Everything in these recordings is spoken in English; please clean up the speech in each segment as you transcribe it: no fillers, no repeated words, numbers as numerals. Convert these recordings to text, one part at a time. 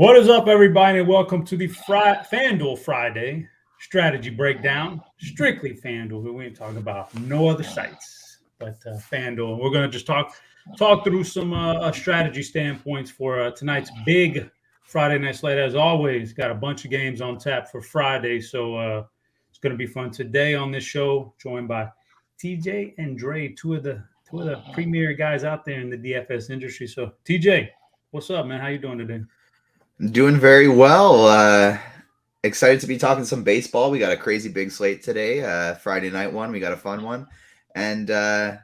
What is up, everybody, and welcome to the FanDuel Friday Strategy Breakdown. Strictly FanDuel. We ain't talking about no other sites, but FanDuel. We're going to just talk through some strategy standpoints for tonight's big Friday night slate. As always, got a bunch of games on tap for Friday, so it's going to be fun today on this show. Joined by TJ and Dre, two of the premier guys out there in the DFS industry. So, TJ, what's up, man? How you doing today? Doing very well. Excited to be talking some baseball. We got a crazy big slate today. Friday night one. We got a fun one. And I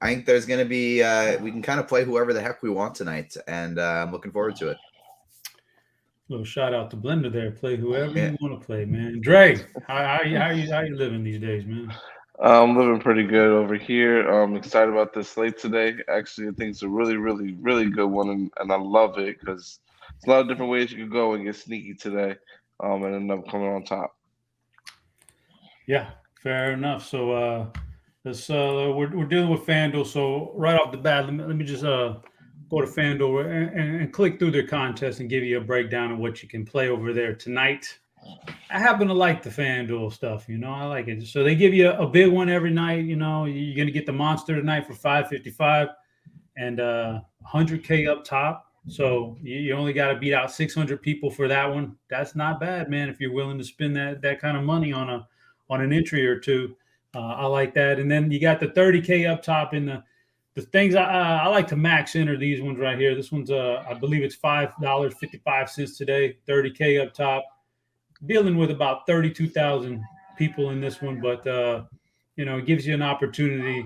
think there's going to be, we can kind of play whoever the heck we want tonight. And I'm looking forward to it. Little shout out to Blender there. Play whoever Yeah. you want to play, man. Dre, how you living these days, man? I'm living pretty good over here. I'm excited about this slate today. Actually, I think it's a really, really, really good one, and I love it because there's a lot of different ways you can go and get sneaky today, and end up coming on top. Yeah, fair enough. So let's we're dealing with FanDuel. So right off the bat, let me just go to FanDuel and click through their contest and give you a breakdown of what you can play over there tonight. I happen to like the FanDuel stuff, I like it. So they give you a big one every night. You're going to get the monster tonight for $5.55 and 100K up top. So you only got to beat out 600 people for that one. That's not bad, man. If you're willing to spend that kind of money on an entry or two, I like that. And then you got the 30K up top in the things I like to max enter these ones right here. This one's I believe it's $5.55 today. 30K up top. Dealing with about 32,000 people in this one, but it gives you an opportunity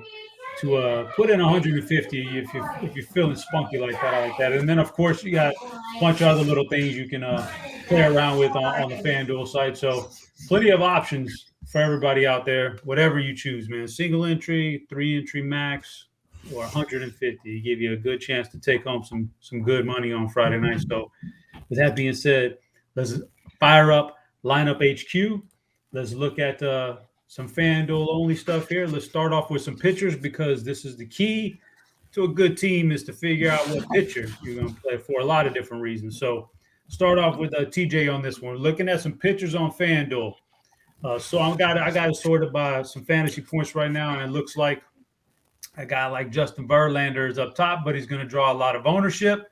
to put in 150 if you're feeling spunky like that. I like that. And then of course you got a bunch of other little things you can play around with on the FanDuel site. So plenty of options for everybody out there. Whatever you choose, man. Single entry, 3 entry max, or 150. Give you a good chance to take home some good money on Friday night. So with that being said, let's fire up Lineup HQ. Let's look at some FanDuel only stuff here. Let's start off with some pitchers because this is the key to a good team is to figure out what pitcher you're going to play for a lot of different reasons. So start off with TJ on this one. Looking at some pitchers on FanDuel. So I got it sorted by some fantasy points right now, and it looks like a guy like Justin Verlander is up top, but he's going to draw a lot of ownership.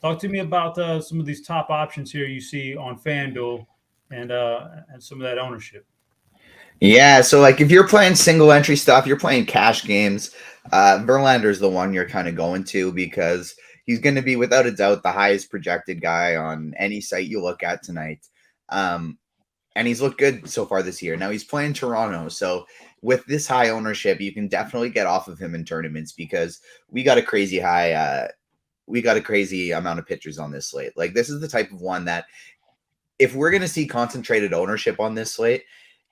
Talk to me about some of these top options here you see on FanDuel and some of that ownership. Yeah, so like if you're playing single entry stuff, you're playing cash games, Verlander's the one you're kind of going to because he's going to be without a doubt the highest projected guy on any site you look at tonight. And he's looked good so far this year. Now he's playing Toronto, so with this high ownership, you can definitely get off of him in tournaments because we got a crazy amount of pitchers on this slate. Like this is the type of one that if we're going to see concentrated ownership on this slate,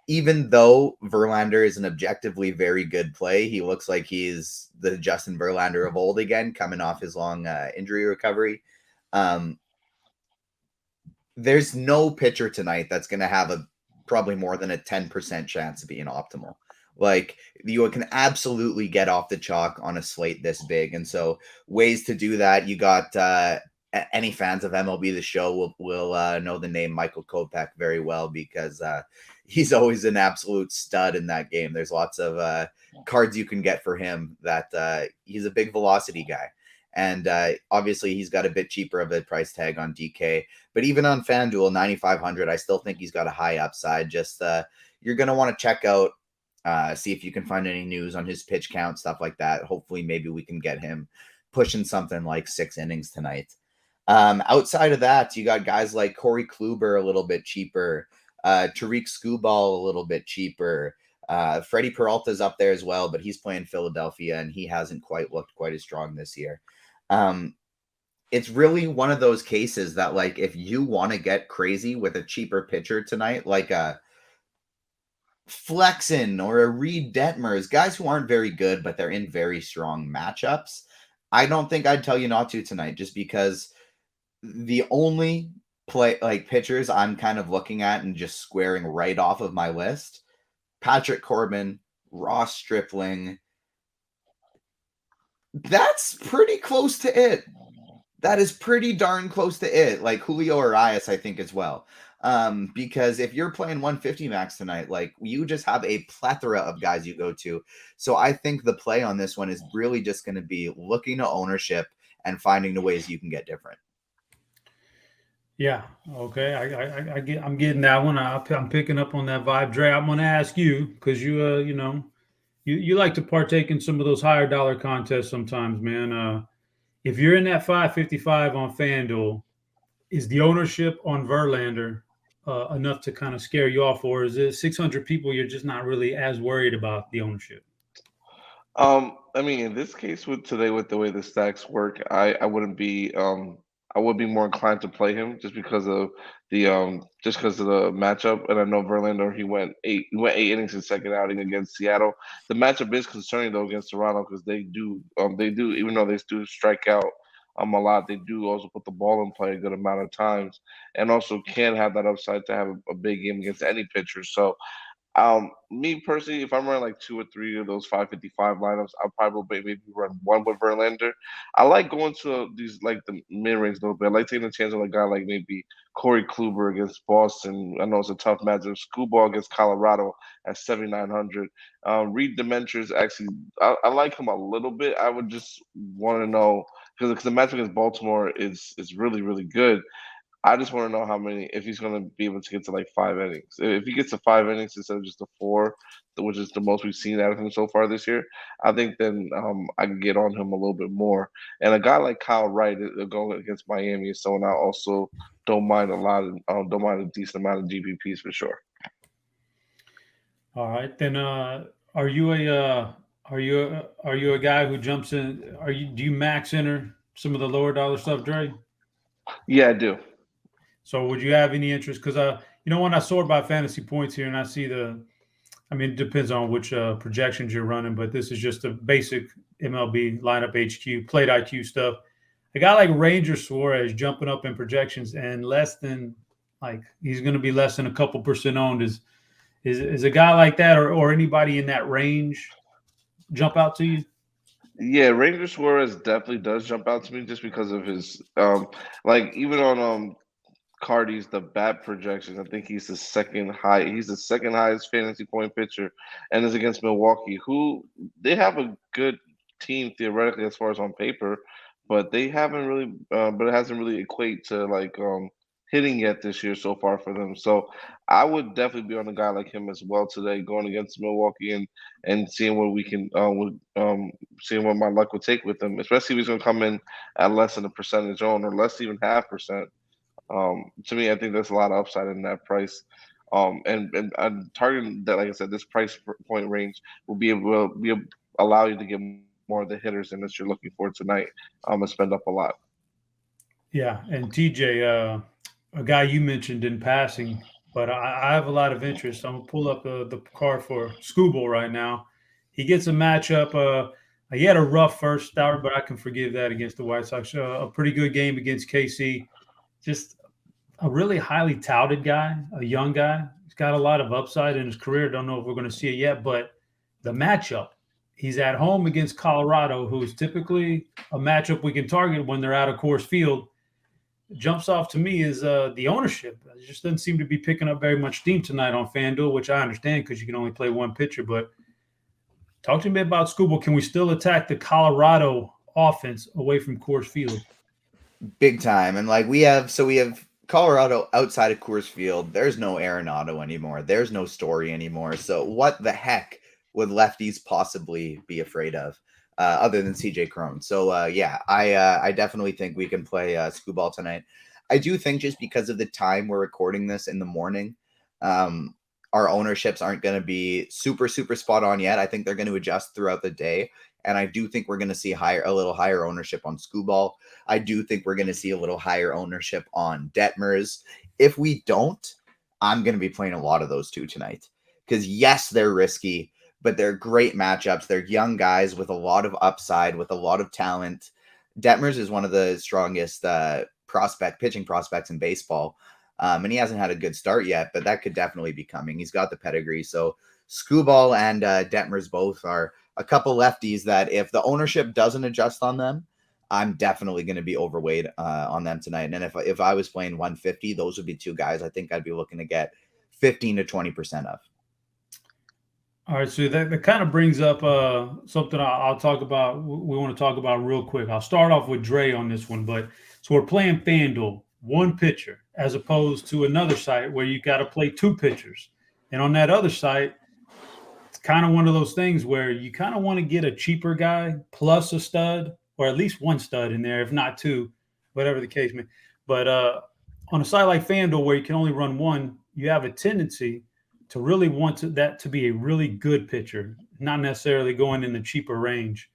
even though Verlander is an objectively very good play, he looks like he's the Justin Verlander of old again, coming off his long injury recovery. There's no pitcher tonight that's going to have probably more than a 10% chance of being optimal. Like you can absolutely get off the chalk on a slate this big. And so ways to do that, you got any fans of MLB The Show will know the name Michael Kopeck very well because he's always an absolute stud in that game. There's lots of cards you can get for him that he's a big velocity guy. And obviously he's got a bit cheaper of a price tag on DK. But even on FanDuel, 9,500, I still think he's got a high upside. Just you're going to want to check out, see if you can find any news on his pitch count, stuff like that. Hopefully maybe we can get him pushing something like 6 innings tonight. Outside of that, you got guys like Corey Kluber a little bit cheaper, Tariq Skubal a little bit cheaper. Freddie Peralta's up there as well, but he's playing Philadelphia and he hasn't quite looked quite as strong this year. It's really one of those cases that like if you want to get crazy with a cheaper pitcher tonight, like a Flexen or a Reed Detmers, guys who aren't very good, but they're in very strong matchups, I don't think I'd tell you not to tonight just because the only pitchers I'm kind of looking at and just squaring right off of my list, Patrick Corbin, Ross Stripling. That's pretty close to it. That is pretty darn close to it. Like Julio Arias, I think, as well. Because if you're playing 150 max tonight, like you just have a plethora of guys you go to. So I think the play on this one is really just going to be looking to ownership and finding the ways you can get different. Yeah. Okay. I'm getting that one. I'm picking up on that vibe. Dre, I'm going to ask you because you like to partake in some of those higher dollar contests sometimes, man. If you're in that 555 on FanDuel, is the ownership on Verlander enough to kind of scare you off, or is it 600 people you're just not really as worried about the ownership? I mean, in this case, with today, with the way the stacks work, I wouldn't be I would be more inclined to play him just because of the matchup. And I know Verlander, he went 8 innings in second outing against Seattle. The matchup is concerning though against Toronto because they do, even though they do strike out a lot, they do also put the ball in play a good amount of times, and also can have that upside to have a big game against any pitcher. So me personally, if I'm running like 2 or 3 of those 555 lineups, I'll probably maybe run one with Verlander. I like going to these like the mid range a little bit. I like taking a chance on a guy like maybe Corey Kluber against Boston. I know it's a tough matchup. Screwball against Colorado at 7,900. Reed Dementors actually, I like him a little bit. I would just want to know because the matchup against Baltimore is really really good. I just want to know how many, if he's going to be able to get to like 5 innings. If he gets to 5 innings instead of just the four, which is the most we've seen out of him so far this year, I think then I can get on him a little bit more. And a guy like Kyle Wright going against Miami is someone I also don't mind a lot. Don't mind a decent amount of GPPs for sure. All right, then. Are you a guy who jumps in? Do you max enter some of the lower dollar stuff, Dre? Yeah, I do. So would you have any interest? Because when I sort by fantasy points here, and I see I mean, it depends on which projections you're running, but this is just a basic MLB lineup HQ plate IQ stuff. A guy like Ranger Suarez jumping up in projections and he's going to be less than a couple percent owned. Is a guy like that or anybody in that range jump out to you? Yeah, Ranger Suarez definitely does jump out to me just because of his like even on Cardi's the bat projections. I think he's the second high. He's the second highest fantasy point pitcher, and is against Milwaukee, who they have a good team theoretically as far as on paper, but they haven't really. But it hasn't really equate to like hitting yet this year so far for them. So I would definitely be on a guy like him as well today, going against Milwaukee and seeing what we can seeing what my luck would take with him, especially if he's going to come in at less than a percentage own or less even 0.5%. To me, I think there's a lot of upside in that price. And I'm targeting that, like I said, this price point range will allow you to get more of the hitters in that you're looking for tonight. And spend up a lot. Yeah, and TJ, a guy you mentioned in passing, but I have a lot of interest. I'm gonna pull up the card for Scooble right now. He gets a matchup. He had a rough first start, but I can forgive that against the White Sox. A pretty good game against KC. Just a really highly touted guy, a young guy. He's got a lot of upside in his career. Don't know if we're going to see it yet, but the matchup, he's at home against Colorado, who is typically a matchup we can target when they're out of Coors Field. Jumps off to me is the ownership. It just doesn't seem to be picking up very much steam tonight on FanDuel, which I understand because you can only play one pitcher. But talk to me about Scooble. Can we still attack the Colorado offense away from Coors Field? Big time. And like we have Colorado outside of Coors Field. There's no Arenado anymore. There's no Story anymore. So what the heck would lefties possibly be afraid of other than CJ Cron? So I definitely think we can play Screwball tonight. I do think just because of the time we're recording this in the morning, our ownerships aren't going to be super spot on yet. I think they're going to adjust throughout the day. And I do think we're going to see a little higher ownership on Screwball. I do think we're going to see a little higher ownership on Detmers. If we don't, I'm going to be playing a lot of those two tonight. Because yes, they're risky, but they're great matchups. They're young guys with a lot of upside, with a lot of talent. Detmers is one of the strongest pitching prospects in baseball. And he hasn't had a good start yet, but that could definitely be coming. He's got the pedigree. So Screwball and Detmers both are a couple lefties that if the ownership doesn't adjust on them, I'm definitely going to be overweight on them tonight. And if I was playing 150, those would be two guys I think I'd be looking to get 15 to 20% of. All right, so that kind of brings up something I'll talk about. We want to talk about real quick. I'll start off with Dre on this one, but so we're playing FanDuel, one pitcher, as opposed to another site where you got to play two pitchers. And on that other site, it's kind of one of those things where you kind of want to get a cheaper guy plus a stud, or at least one stud in there, if not two, whatever the case may. But on a site like FanDuel where you can only run one, you have a tendency to really want that to be a really good pitcher, not necessarily going in the cheaper range.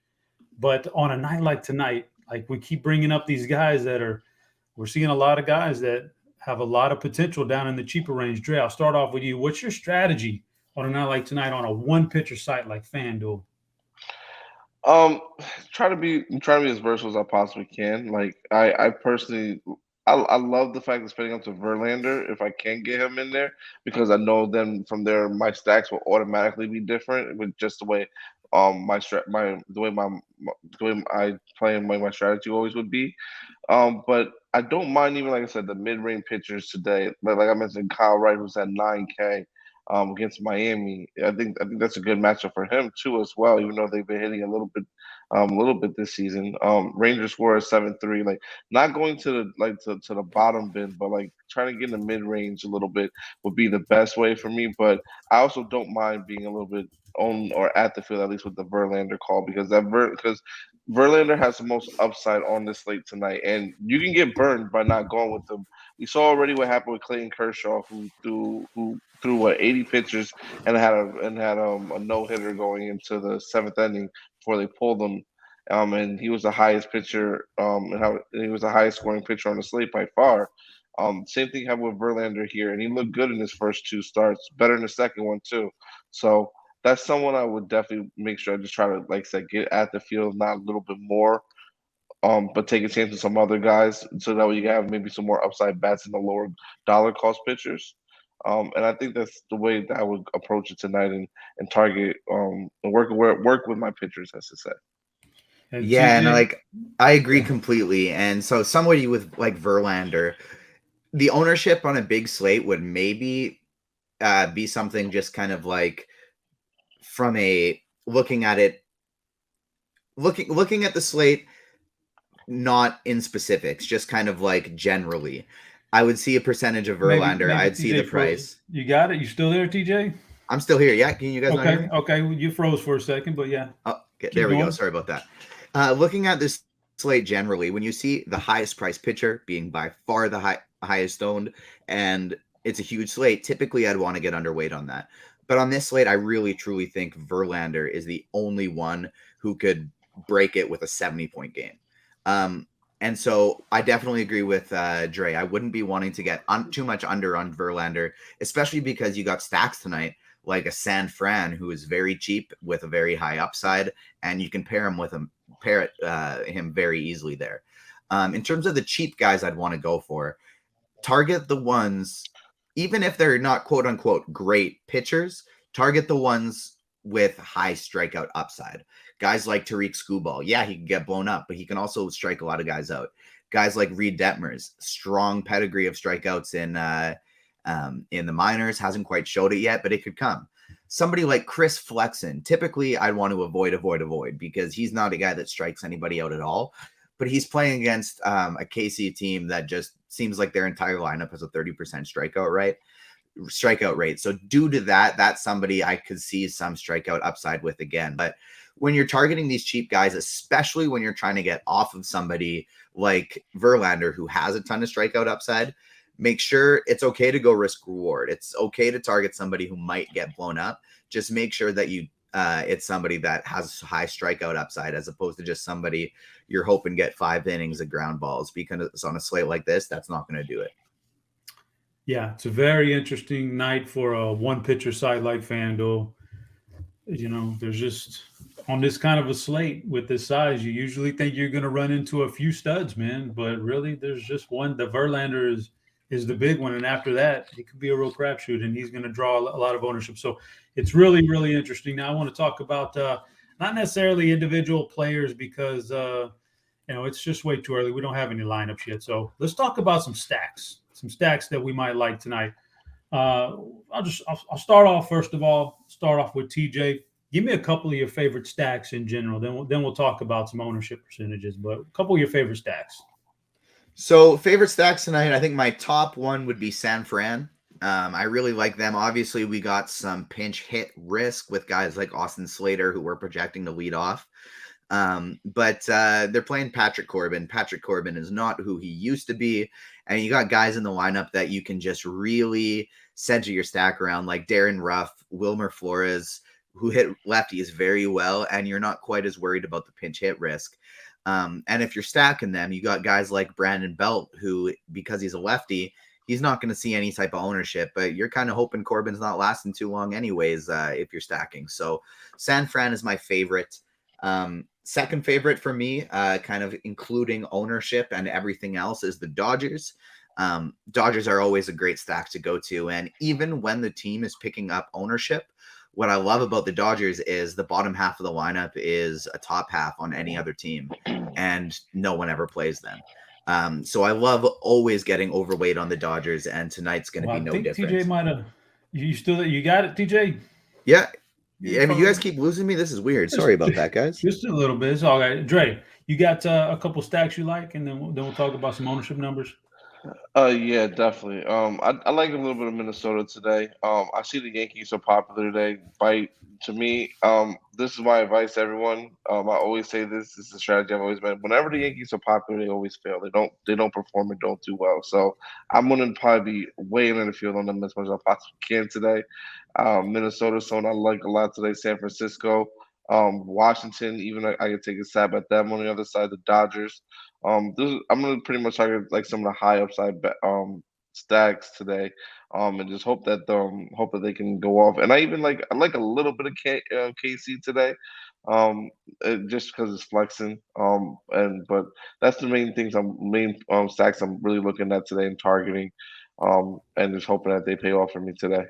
But on a night like tonight, like we keep bringing up these guys we're seeing a lot of guys that have a lot of potential down in the cheaper range. Dre, I'll start off with you. What's your strategy on a night like tonight on a one pitcher site like FanDuel? Try to be as versatile as I possibly can. Like I personally, I love the fact that spending up to Verlander if I can get him in there, because I know then from there my stacks will automatically be different with just the way the way I play and my strategy always would be. But I don't mind, even like I said, the mid-range pitchers today. Like I mentioned, Kyle Wright, who's at 9K against Miami. I think that's a good matchup for him too as well, even though they've been hitting a little bit this season. Rangers score a 7-3. Like not going to the bottom bin, but like trying to get in the mid-range a little bit would be the best way for me. But I also don't mind being a little bit on or at the field, at least with the Verlander call, because Verlander has the most upside on this slate tonight, and you can get burned by not going with them. We saw already what happened with Clayton Kershaw, who threw 80 pitches and had a no-hitter going into the seventh inning before they pulled him. And he was the highest pitcher, he was the highest scoring pitcher on the slate by far. Same thing happened with Verlander here, and he looked good in his first two starts, better in the second one too. So that's someone I would definitely make sure I just try to, like I said, get at the field, not a little bit more, but take a chance with some other guys, so that way you have maybe some more upside bats in the lower dollar cost pitchers. And I think that's the way that I would approach it tonight, and target and work with my pitchers, as to say. Yeah, and like I agree completely. And so somebody with like Verlander, the ownership on a big slate would maybe be something just kind of like from a looking at the slate, not in specifics, just kind of like generally. I would see a percentage of Verlander. I'd see the price. You got it? You still there, TJ? I'm still here. Yeah. Can you guys not hear me? Okay. You froze for a second, but yeah. Oh, okay. There we go. Sorry about that. Looking at this slate generally, when you see the highest priced pitcher being by far the highest owned, and it's a huge slate, typically I'd want to get underweight on that. But on this slate, I really, truly think Verlander is the only one who could break it with a 70-point game. And so I definitely agree with Dre. I wouldn't be wanting to get too much under on Verlander, especially because you got stacks tonight, like a San Fran, who is very cheap with a very high upside, and you can pair him very easily there. In terms of the cheap guys I'd want to go for, target the ones, even if they're not quote unquote great pitchers, target the ones with high strikeout upside. Guys like Tariq Skubal, yeah, he can get blown up, but he can also strike a lot of guys out. Guys like Reed Detmers, strong pedigree of strikeouts in the minors, hasn't quite showed it yet, but it could come. Somebody like Chris Flexen, typically I'd want to avoid because he's not a guy that strikes anybody out at all, but he's playing against a KC team that just seems like their entire lineup has a 30% strikeout rate. So due to that, that's somebody I could see some strikeout upside with again. But when you're targeting these cheap guys, especially when you're trying to get off of somebody like Verlander, who has a ton of strikeout upside, make sure it's okay to go risk reward. It's okay to target somebody who might get blown up. Just make sure that it's somebody that has high strikeout upside, as opposed to just somebody you're hoping get 5 innings of ground balls, because on a slate like this, that's not going to do it. Yeah, it's a very interesting night for a one pitcher site like FanDuel. You know, there's just on this kind of a slate with this size, you usually think you're going to run into a few studs, man. But really, there's just one. The Verlander is the big one, and after that, it could be a real crapshoot, and he's going to draw a lot of ownership. So it's really, really interesting. Now I want to talk about not necessarily individual players, because it's just way too early. We don't have any lineups yet. So let's talk about some stacks that we might like tonight. I'll start off first of all. Start off with TJ. Give me a couple of your favorite stacks in general. Then we'll talk about some ownership percentages. But a couple of your favorite stacks. So favorite stacks tonight, I think my top one would be San Fran. I really like them. Obviously, we got some pinch hit risk with guys like Austin Slater, who we're projecting to lead off. But they're playing Patrick Corbin. Patrick Corbin is not who he used to be. And you got guys in the lineup that you can just really center your stack around, like Darren Ruff, Wilmer Flores, who hit lefties very well. And you're not quite as worried about the pinch hit risk. And if you're stacking them, you got guys like Brandon Belt, who, because he's a lefty, he's not going to see any type of ownership, but you're kind of hoping Corbin's not lasting too long anyways, if you're stacking. So San Fran is my favorite. Second favorite for me, kind of including ownership and everything else, is the Dodgers. Dodgers are always a great stack to go to. And even when the team is picking up ownership, what I love about the Dodgers is the bottom half of the lineup is a top half on any other team, and no one ever plays them. So I love always getting overweight on the Dodgers, and tonight's going to be no different. TJ might have. You got it, TJ? Yeah. I mean, you guys keep losing me. This is weird. Sorry about that, guys. Just a little bit. It's all right. Dre, you got a couple stacks you like, and then we'll talk about some ownership numbers. Yeah, definitely. I like a little bit of Minnesota today. I see the Yankees are popular today. To me, this is my advice to everyone. I always say this is the strategy I've always been. Whenever the Yankees are popular, they always fail. They don't perform and don't do well. So I'm gonna probably be way in the field on them as much as I possibly can today. Minnesota, someone I like a lot today. San Francisco, Washington. Even I could take a stab at them on the other side. The Dodgers. I'm gonna pretty much target like some of the high upside stacks today, and just hope that they can go off. And I like a little bit of KC today, just because it's flexing. But that's the main stacks I'm really looking at today and targeting, and just hoping that they pay off for me today.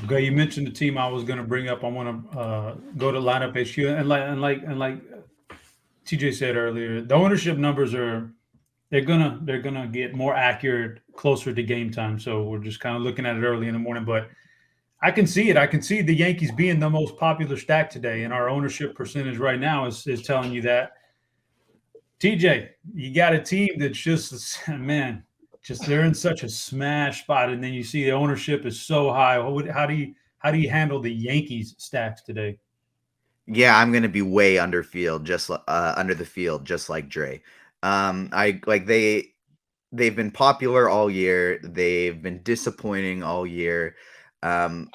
Okay, you mentioned the team I was going to bring up. I want to go to lineup HQ, and like TJ said earlier, the ownership numbers they're gonna get more accurate closer to game time. So we're just kind of looking at it early in the morning, but I can see it. I can see the Yankees being the most popular stack today, and our ownership percentage right now is telling you that. TJ, you got a team that's just they're in such a smash spot, and then you see the ownership is so high. How do you handle the Yankees stacks today? Yeah, I'm gonna be way under the field, just like Dre. They've been popular all year. They've been disappointing all year. Even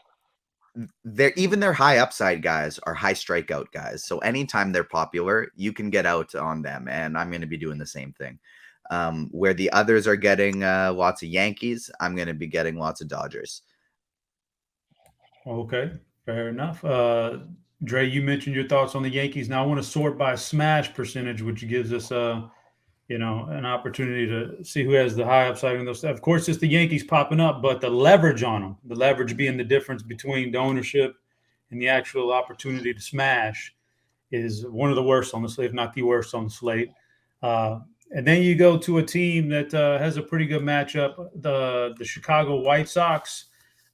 their high upside guys are high strikeout guys. So anytime they're popular, you can get out on them, and I'm gonna be doing the same thing. Where the others are getting lots of Yankees, I'm gonna be getting lots of Dodgers. Okay, fair enough. Dre, you mentioned your thoughts on the Yankees. Now I want to sort by smash percentage, which gives us an opportunity to see who has the high upside in those. Of course, it's the Yankees popping up, but the leverage on them, the leverage being the difference between the ownership and the actual opportunity to smash, is one of the worst on the slate, if not the worst on the slate. And then you go to a team that has a pretty good matchup, the Chicago White Sox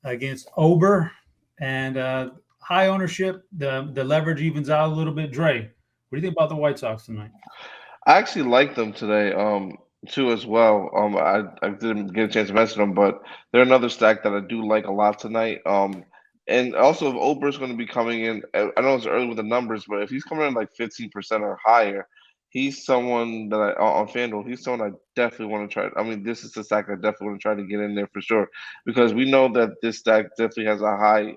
against Ober, and high ownership. The leverage evens out a little bit. Dre, what do you think about the White Sox tonight? I actually like them today, too, as well. I didn't get a chance to mention them, but they're another stack that I do like a lot tonight. And also, if Ober's going to be coming in, I know it's early with the numbers, but if he's coming in like 15% or higher, he's someone that on FanDuel, he's someone I definitely want to try. I mean, this is the stack I definitely want to try to get in there for sure, because we know that this stack definitely has a high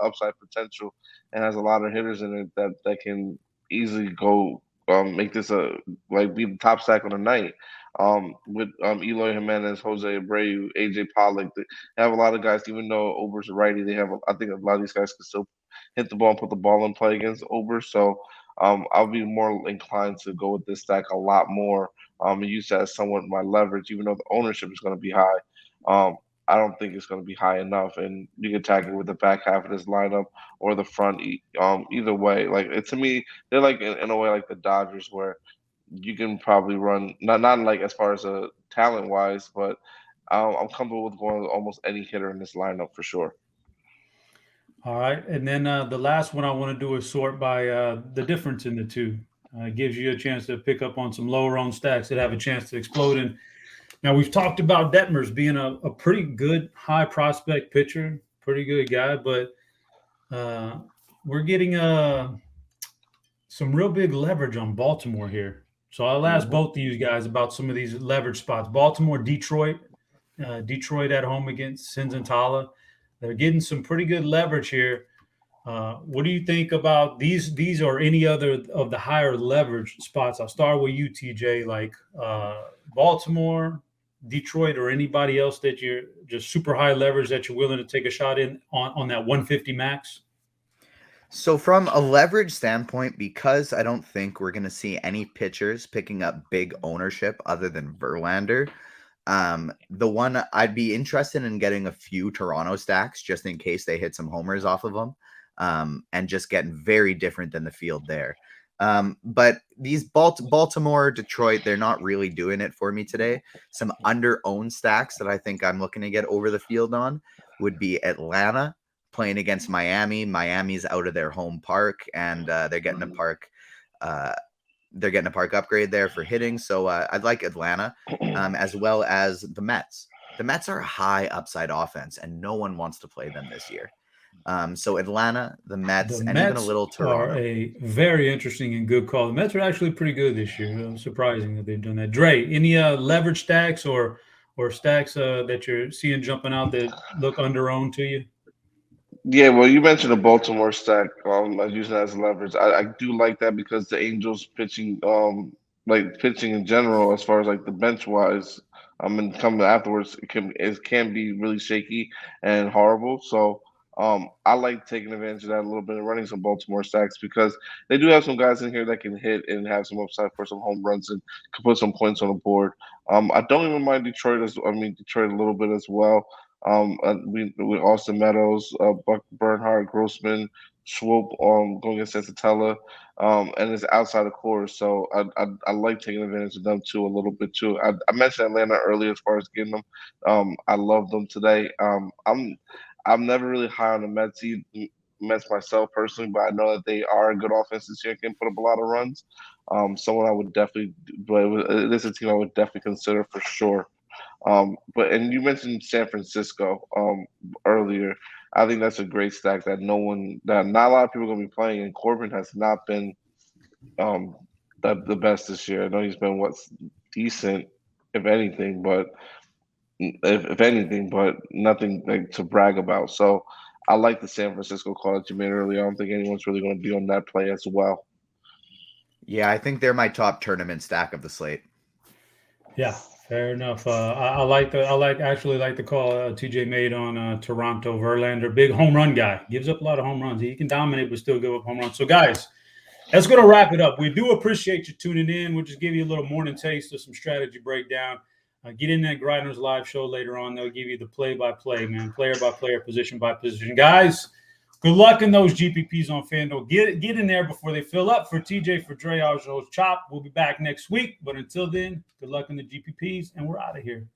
upside potential and has a lot of hitters in it that can easily go make this be the top stack on the night. With Eloy Jimenez, Jose Abreu, AJ Pollock, they have a lot of guys. Even though Ober's a righty, they have I think a lot of these guys can still hit the ball and put the ball in play against Ober. So I'll be more inclined to go with this stack a lot more. And use that as somewhat my leverage, even though the ownership is going to be high. I don't think it's going to be high enough, and you can tag it with the back half of this lineup or the front. Either way, to me, they're like in a way like the Dodgers, where you can probably run not like as far as talent wise, but I'm comfortable with going with almost any hitter in this lineup for sure. All right. And then the last one I want to do is sort by the difference in the two. It gives you a chance to pick up on some lower owned stacks that have a chance to explode. And now we've talked about Detmers being a pretty good high prospect pitcher, pretty good guy, but we're getting some real big leverage on Baltimore here. So I'll ask both of you guys about some of these leverage spots. Baltimore, Detroit at home against Cinzentala. They're getting some pretty good leverage here. What do you think about these or any other of the higher leverage spots? I'll start with you, TJ, like Baltimore, Detroit, or anybody else that you're just super high leverage that you're willing to take a shot in on that 150 max? So from a leverage standpoint, because I don't think we're going to see any pitchers picking up big ownership other than Verlander, the one I'd be interested in getting a few Toronto stacks just in case they hit some homers off of them, and just getting very different than the field there. But these Baltimore, Detroit, they're not really doing it for me today. Some under-owned stacks that I think I'm looking to get over the field on would be Atlanta playing against Miami. Miami's out of their home park, and they're getting a park. They're getting a park upgrade there for hitting. So I'd like Atlanta, as well as the Mets. The Mets are a high upside offense, and no one wants to play them this year. So Atlanta, the Mets, and even a little Toronto. Are a very interesting and good call. The Mets are actually pretty good this year. Surprising that they've done that. Dre, any leverage stacks or stacks that you're seeing jumping out that look under-owned to you? Yeah, well, you mentioned a Baltimore stack. I use that as leverage. I do like that because the Angels pitching, like pitching in general, as far as like the bench wise, and coming afterwards, it can be really shaky and horrible. So, I like taking advantage of that a little bit and running some Baltimore stacks because they do have some guys in here that can hit and have some upside for some home runs and can put some points on the board. I don't even mind Detroit Detroit a little bit as well. With Austin Meadows, Buck Bernhardt, Grossman, Swope, going against Sensatella, and it's outside the course. So I like taking advantage of them too a little bit too. I mentioned Atlanta earlier as far as getting them. I love them today. I'm never really high on the Mets myself personally, but I know that they are a good offense this year, can put up a lot of runs. Someone I would definitely, but this is a team I would definitely consider for sure. And you mentioned San Francisco earlier. I think that's a great stack that not a lot of people are gonna be playing. And Corbin has not been the best this year. I know he's been decent, if anything, but nothing like to brag about. So I like the San Francisco call that you made earlier. I don't think anyone's really going to be on that play as well. Yeah, I think they're my top tournament stack of the slate. Yeah, fair enough. I actually like the call TJ made on Toronto. Verlander, big home run guy, gives up a lot of home runs. He can dominate but still give up home runs. So guys, that's going to wrap it up. We do appreciate you tuning in. We'll just give you a little morning taste of some strategy breakdown. Get in that Grinders live show later on. They'll give you the play-by-play, man, player by player, position by position. Guys, good luck in those GPPs on FanDuel. Get in there before they fill up. For TJ, for Dre, I was your host, Chop. We'll be back next week. But until then, good luck in the GPPs, and we're out of here.